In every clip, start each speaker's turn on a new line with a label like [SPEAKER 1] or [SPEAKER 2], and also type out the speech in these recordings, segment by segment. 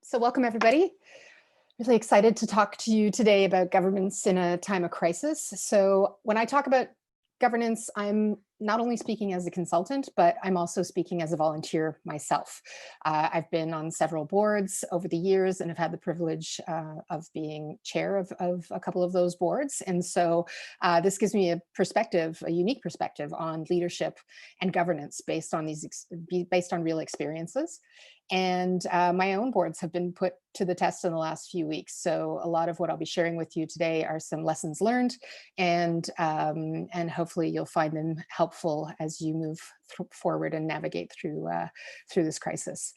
[SPEAKER 1] So welcome everybody. Really excited to talk to you today about governance in a time of crisis. So when I talk about governance, I'm not only speaking as a consultant, but I'm also speaking as a volunteer myself. I've been on several boards over the years and have had the privilege of being chair of a couple of those boards. And so this gives me a perspective, a unique perspective on leadership and governance based on based on real experiences. And my own boards have been put to the test in the last few weeks. So a lot of what I'll be sharing with you today are some lessons learned, and hopefully you'll find them helpful as you move forward and navigate through this crisis.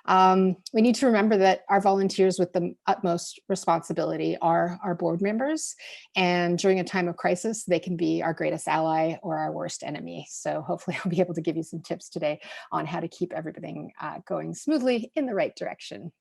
[SPEAKER 1] We need to remember that our volunteers with the utmost responsibility are our board members, and during a time of crisis, they can be our greatest ally or our worst enemy. So hopefully I'll be able to give you some tips today on how to keep everything going smoothly in the right direction.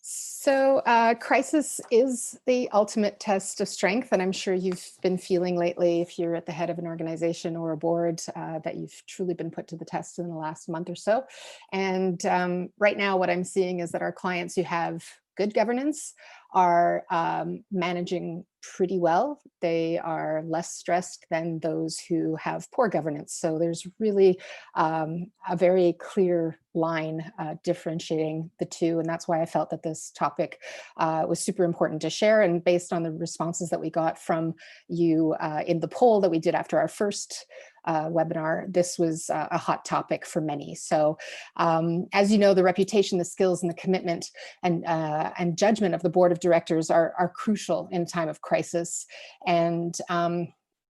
[SPEAKER 1] So crisis is the ultimate test of strength, and I'm sure you've been feeling lately, if you're at the head of an organization or a board, that you've truly been put to the test in the last month or so. And right now, what I'm seeing is that our clients who have good governance are managing pretty well. They are less stressed than those who have poor governance. So there's really a very clear line differentiating the two. And that's why I felt that this topic was super important to share. And based on the responses that we got from you in the poll that we did after our first webinar, this was a hot topic for many. So as you know, the reputation, the skills, and the commitment and judgment of the board of directors are crucial in a time of crisis. And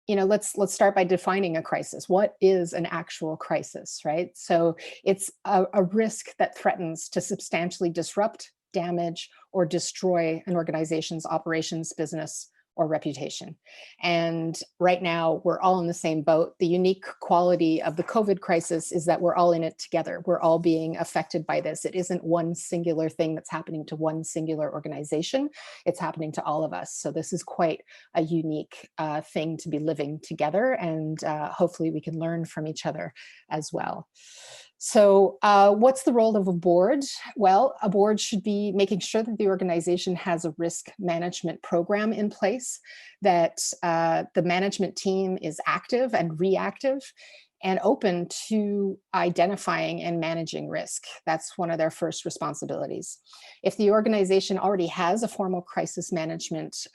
[SPEAKER 1] let's start by defining a crisis. What is an actual crisis, right? So it's a risk that threatens to substantially disrupt, damage, or destroy an organization's operations, business, or reputation. And right now, we're all in the same boat. The unique quality of the COVID crisis is that we're all in it together. We're all being affected by this. It isn't one singular thing that's happening to one singular organization. It's happening to all of us. So this is quite a unique thing to be living together, and hopefully we can learn from each other as well. So what's the role of a board? Well, a board should be making sure that the organization has a risk management program in place, that the management team is active and reactive and open to identifying and managing risk. That's one of their first responsibilities. If the organization already has a formal crisis management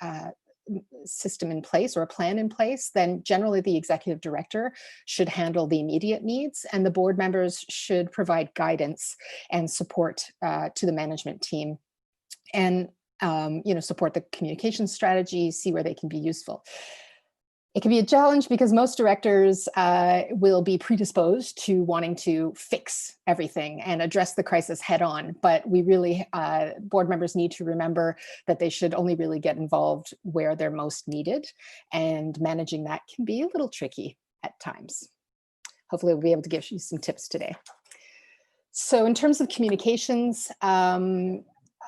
[SPEAKER 1] system in place or a plan in place, then generally the executive director should handle the immediate needs, and the board members should provide guidance and support to the management team, and support the communication strategy, see where they can be useful. It can be a challenge because most directors will be predisposed to wanting to fix everything and address the crisis head on. But we really, board members need to remember that they should only really get involved where they're most needed. And managing that can be a little tricky at times. Hopefully we'll be able to give you some tips today. So in terms of communications,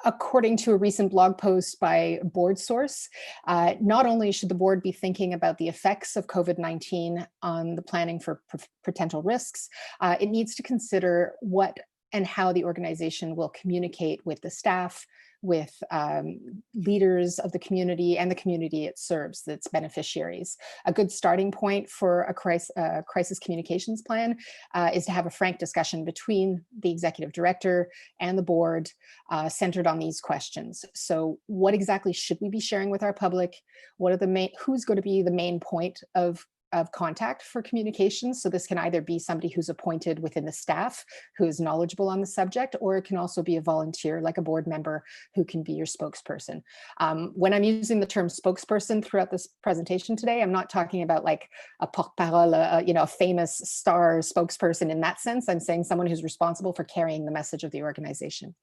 [SPEAKER 1] according to a recent blog post by Board Source, not only should the board be thinking about the effects of COVID-19 on the planning for potential risks, it needs to consider what and how the organization will communicate with the staff, with leaders of the community and the community it serves, its beneficiaries. A good starting point for a crisis communications plan is to have a frank discussion between the executive director and the board centered on these questions. So what exactly should we be sharing with our public? What are who's going to be the main point of contact for communications? So this can either be somebody who's appointed within the staff who is knowledgeable on the subject, or it can also be a volunteer like a board member who can be your spokesperson. When I'm using the term spokesperson throughout this presentation today, I'm not talking about like a porte-parole, a famous star spokesperson in that sense. I'm saying someone who's responsible for carrying the message of the organization.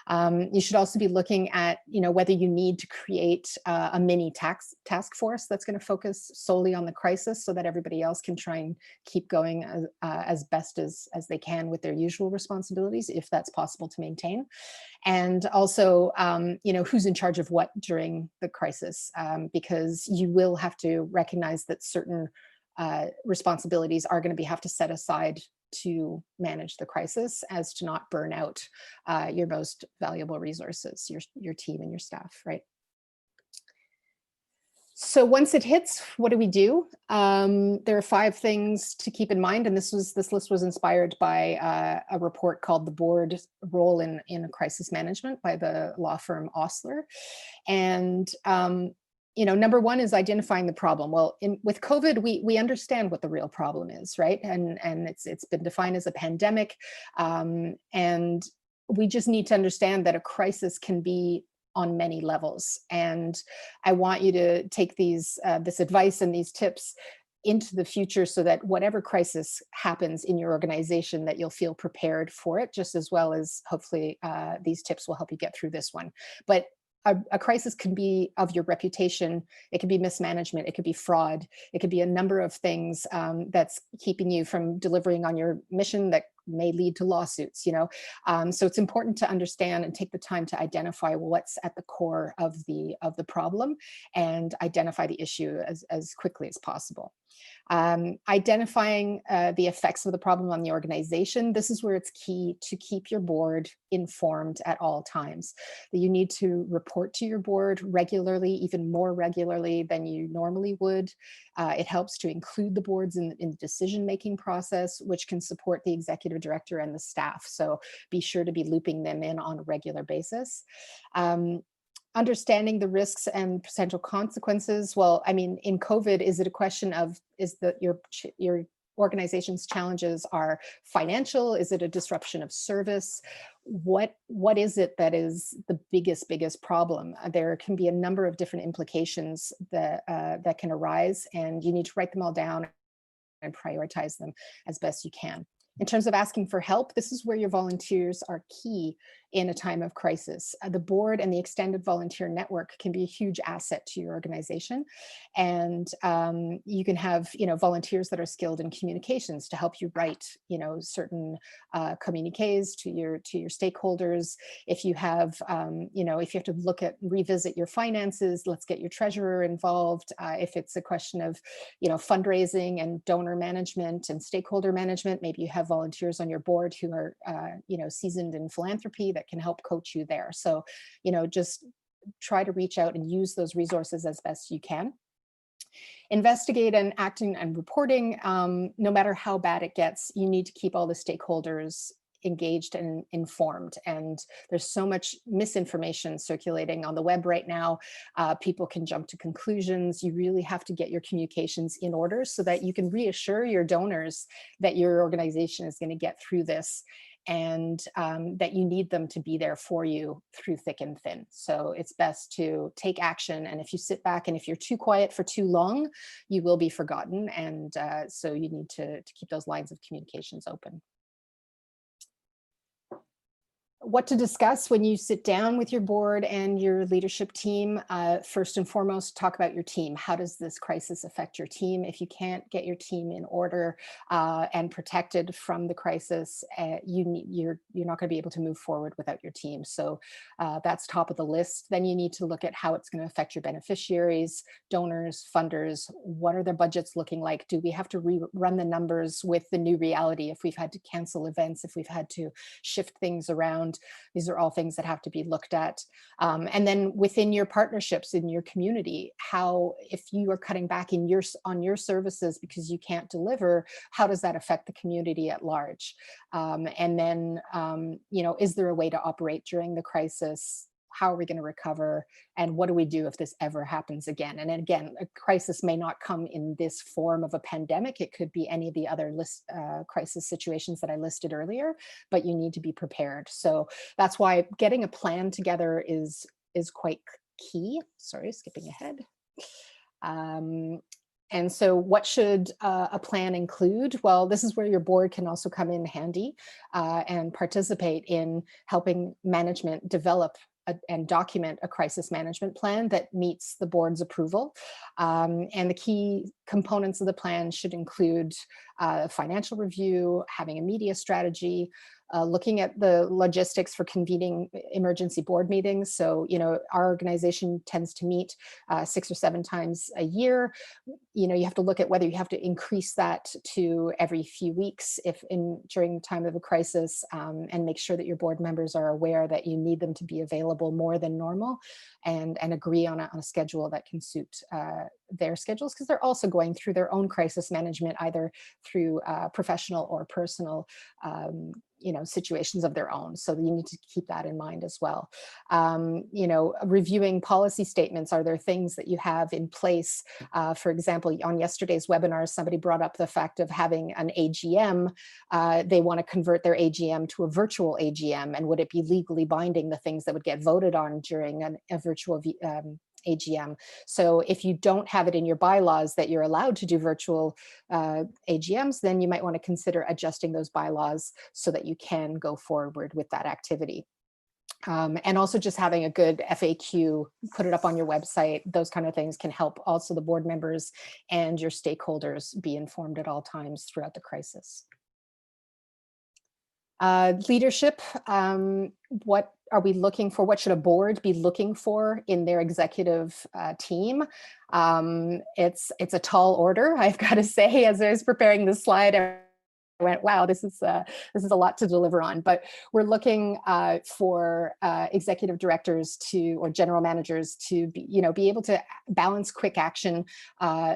[SPEAKER 1] You should also be looking at, whether you need to create a mini task force that's going to focus solely on the crisis so that everybody else can try and keep going as best as they can with their usual responsibilities, if that's possible to maintain. And also, who's in charge of what during the crisis, because you will have to recognize that certain responsibilities are going to have to set aside to manage the crisis as to not burn out your most valuable resources, your team and your staff, right? So once it hits, what do we do? There are 5 things to keep in mind, and this list was inspired by a report called "The Board Role in Crisis Management" by the law firm Osler. And number 1 is identifying the problem. Well, with COVID, we understand what the real problem is, right? And it's been defined as a pandemic, and we just need to understand that a crisis can be on many levels. And I want you to take this advice and these tips into the future so that whatever crisis happens in your organization, that you'll feel prepared for it, just as well as hopefully these tips will help you get through this one. But a crisis can be of your reputation, it could be mismanagement, it could be fraud, it could be a number of things that's keeping you from delivering on your mission that may lead to lawsuits, so it's important to understand and take the time to identify what's at the core of the problem and identify the issue as quickly as possible. Identifying the effects of the problem on the organization. This is where it's key to keep your board informed at all times. That you need to report to your board regularly, even more regularly than you normally would. It helps to include the boards in the decision-making process, which can support the executive director and the staff. So be sure to be looping them in on a regular basis. Understanding the risks and potential consequences. Well, I mean, in COVID, is it a question of, your organization's challenges are financial? Is it a disruption of service? What is it that is the biggest problem? There can be a number of different implications that can arise, and you need to write them all down and prioritize them as best you can. In terms of asking for help, this is where your volunteers are key in a time of crisis. The board and the extended volunteer network can be a huge asset to your organization. And you can have, volunteers that are skilled in communications to help you write, certain communiques to your stakeholders. If you have, if you have to revisit your finances, let's get your treasurer involved. If it's a question of, fundraising and donor management and stakeholder management, maybe you have volunteers on your board who are, seasoned in philanthropy that can help coach you there. So, just try to reach out and use those resources as best you can. Investigate and acting and reporting. No matter how bad it gets, you need to keep all the stakeholders engaged and informed. And there's so much misinformation circulating on the web right now. People can jump to conclusions. You really have to get your communications in order so that you can reassure your donors that your organization is going to get through this, and that you need them to be there for you through thick and thin. So it's best to take action. And if you sit back and if you're too quiet for too long, you will be forgotten. And so you need to keep those lines of communications open. What to discuss when you sit down with your board and your leadership team. First and foremost, talk about your team. How does this crisis affect your team? If you can't get your team in order and protected from the crisis, you're not going to be able to move forward without your team. So that's top of the list. Then you need to look at how it's going to affect your beneficiaries, donors, funders. What are their budgets looking like? Do we have to rerun the numbers with the new reality if we've had to cancel events, if we've had to shift things around? These are all things that have to be looked at. And then within your partnerships in your community, if you are cutting back on your services because you can't deliver, how does that affect the community at large? And then, is there a way to operate during the crisis? How are we going to recover? And what do we do if this ever happens again? And again, a crisis may not come in this form of a pandemic. It could be any of the other crisis situations that I listed earlier, but you need to be prepared. So that's why getting a plan together is quite key. Sorry, skipping ahead. And so what should a plan include? Well, this is where your board can also come in handy and participate in helping management develop and document a crisis management plan that meets the board's approval. And the key components of the plan should include financial review, having a media strategy, looking at the logistics for convening emergency board meetings. So, our organization tends to meet 6 or 7 times a year. You have to look at whether you have to increase that to every few weeks if during the time of a crisis, and make sure that your board members are aware that you need them to be available more than normal, and agree on a schedule that can suit their schedules, because they're also going through their own crisis management, either through professional or personal situations of their own. So you need to keep that in mind as well. Reviewing policy statements. Are there things that you have in place? For example, on yesterday's webinar, somebody brought up the fact of having an AGM. They want to convert their AGM to a virtual AGM, and would it be legally binding, the things that would get voted on during a virtual AGM? So if you don't have it in your bylaws that you're allowed to do virtual AGMs, then you might want to consider adjusting those bylaws so that you can go forward with that activity. And also just having a good FAQ, put it up on your website. Those kind of things can help also the board members and your stakeholders be informed at all times throughout the crisis. Leadership, what are we looking for? What should a board be looking for in their executive team? It's a tall order, I've got to say. As I was preparing this slide, I went, wow, this is a lot to deliver on. But we're looking for executive directors or general managers to be able to balance quick action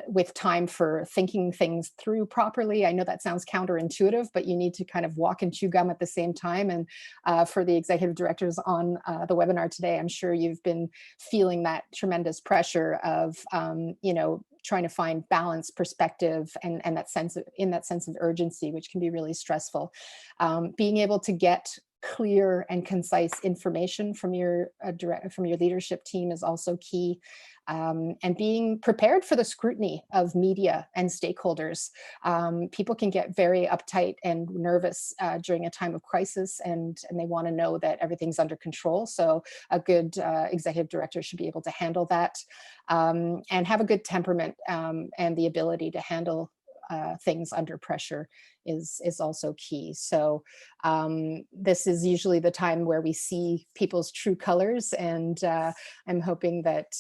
[SPEAKER 1] with time for thinking things through properly. I know that sounds counterintuitive, but you need to kind of walk and chew gum at the same time. And for the executive directors on the webinar today, I'm sure you've been feeling that tremendous pressure of trying to find balance, perspective, and that sense of urgency, which can be really stressful. Being able to get clear and concise information from your leadership team is also key. And being prepared for the scrutiny of media and stakeholders. People can get very uptight and nervous during a time of crisis, and they want to know that everything's under control. So a good executive director should be able to handle that, and have a good temperament, and the ability to handle things under pressure is also key. So this is usually the time where we see people's true colors, and I'm hoping that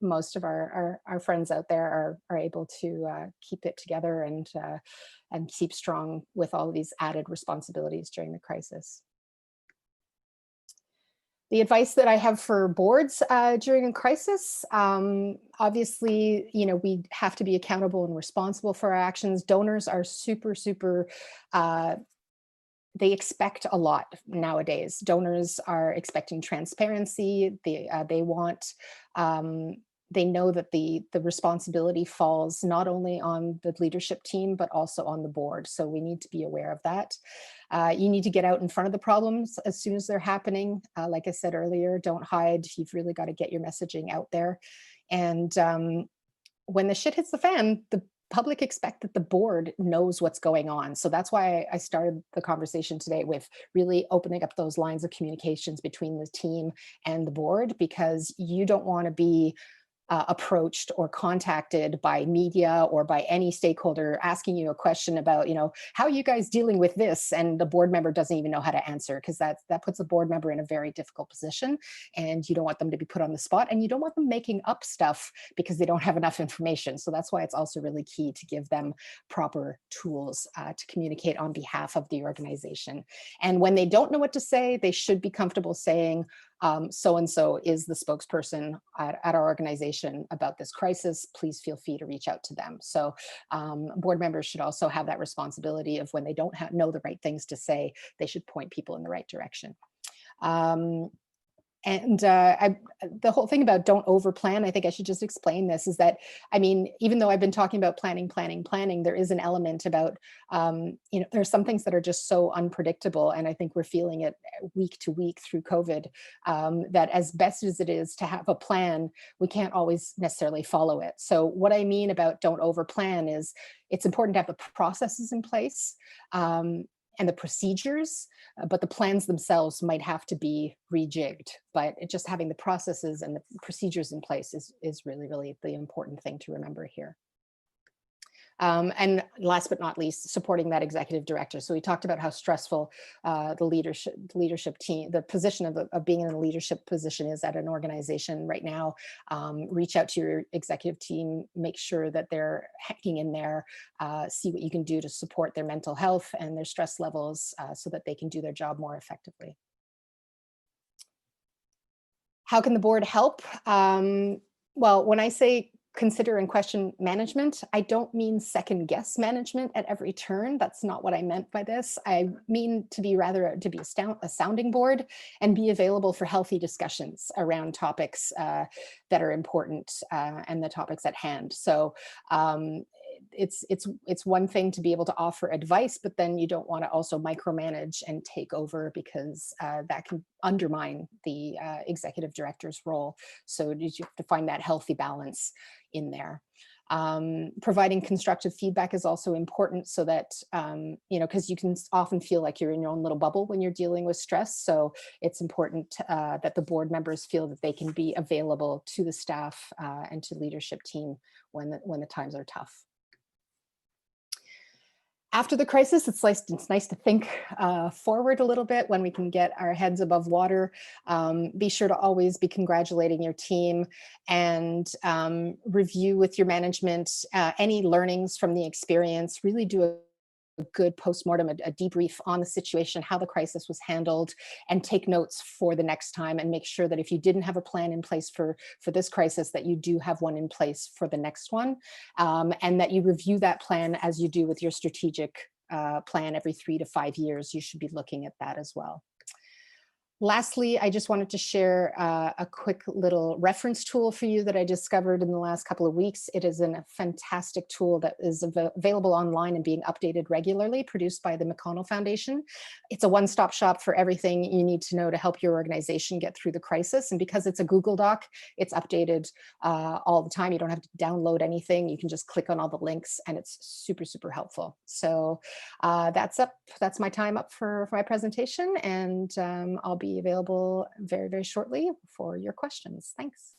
[SPEAKER 1] most of our friends out there are able to keep it together and keep strong with all of these added responsibilities during the crisis. The advice that I have for boards during a crisis, obviously, we have to be accountable and responsible for our actions. Donors are super, super, they expect a lot nowadays. Donors are expecting transparency. They want, they know that the responsibility falls not only on the leadership team, but also on the board. So we need to be aware of that. You need to get out in front of the problems as soon as they're happening. Like I said earlier, don't hide. You've really got to get your messaging out there. And when the shit hits the fan, the public expect that the board knows what's going on. So that's why I started the conversation today with really opening up those lines of communications between the team and the board, because you don't want to be approached or contacted by media or by any stakeholder asking you a question about, how are you guys dealing with this? And the board member doesn't even know how to answer, because that puts a board member in a very difficult position, and you don't want them to be put on the spot, and you don't want them making up stuff because they don't have enough information. So that's why it's also really key to give them proper tools to communicate on behalf of the organization. And when they don't know what to say, they should be comfortable saying, so-and-so is the spokesperson at our organization about this crisis. Please feel free to reach out to them. So board members should also have that responsibility of, when they don't know the right things to say, they should point people in the right direction. And the whole thing about don't overplan, I think I should just explain this, is that, even though I've been talking about planning, there is an element about, there are some things that are just so unpredictable. And I think we're feeling it week to week through COVID, that as best as it is to have a plan, we can't always necessarily follow it. So what I mean about don't overplan is, it's important to have the processes in place, and the procedures, but the plans themselves might have to be rejigged. But just having the processes and the procedures in place is really, really the important thing to remember here. And last but not least, supporting that executive director. So we talked about how stressful the leadership team, the position of being in a leadership position is at an organization right now. Reach out to your executive team, make sure that they're hanging in there, see what you can do to support their mental health and their stress levels so that they can do their job more effectively. How can the board help? Well, when I say consider and question management, I don't mean second guess management at every turn. That's not what I meant by this. I mean to be rather to be a sounding board and be available for healthy discussions around topics that are important and the topics at hand. So it's one thing to be able to offer advice, but then you don't want to also micromanage and take over because that can undermine the executive director's role. So you have to find that healthy balance in there. Providing constructive feedback is also important so that, because you can often feel like you're in your own little bubble when you're dealing with stress. So it's important that the board members feel that they can be available to the staff and to leadership team when the times are tough. After the crisis, it's nice to think forward a little bit when we can get our heads above water. Be sure to always be congratulating your team and review with your management any learnings from the experience. Really do a good postmortem, a debrief on the situation, how the crisis was handled, and take notes for the next time. And make sure that if you didn't have a plan in place for this crisis, that you do have one in place for the next one, and that you review that plan as you do with your strategic plan every 3 to 5 years. You should be looking at that as well. Lastly, I just wanted to share a quick little reference tool for you that I discovered in the last couple of weeks. It is a fantastic tool that is available online and being updated regularly, produced by the McConnell Foundation. It's a one-stop shop for everything you need to know to help your organization get through the crisis. And because it's a Google Doc, it's updated all the time. You don't have to download anything. You can just click on all the links and it's super, super helpful. So that's my time up for my presentation, and I'll be available very, very shortly for your questions. Thanks.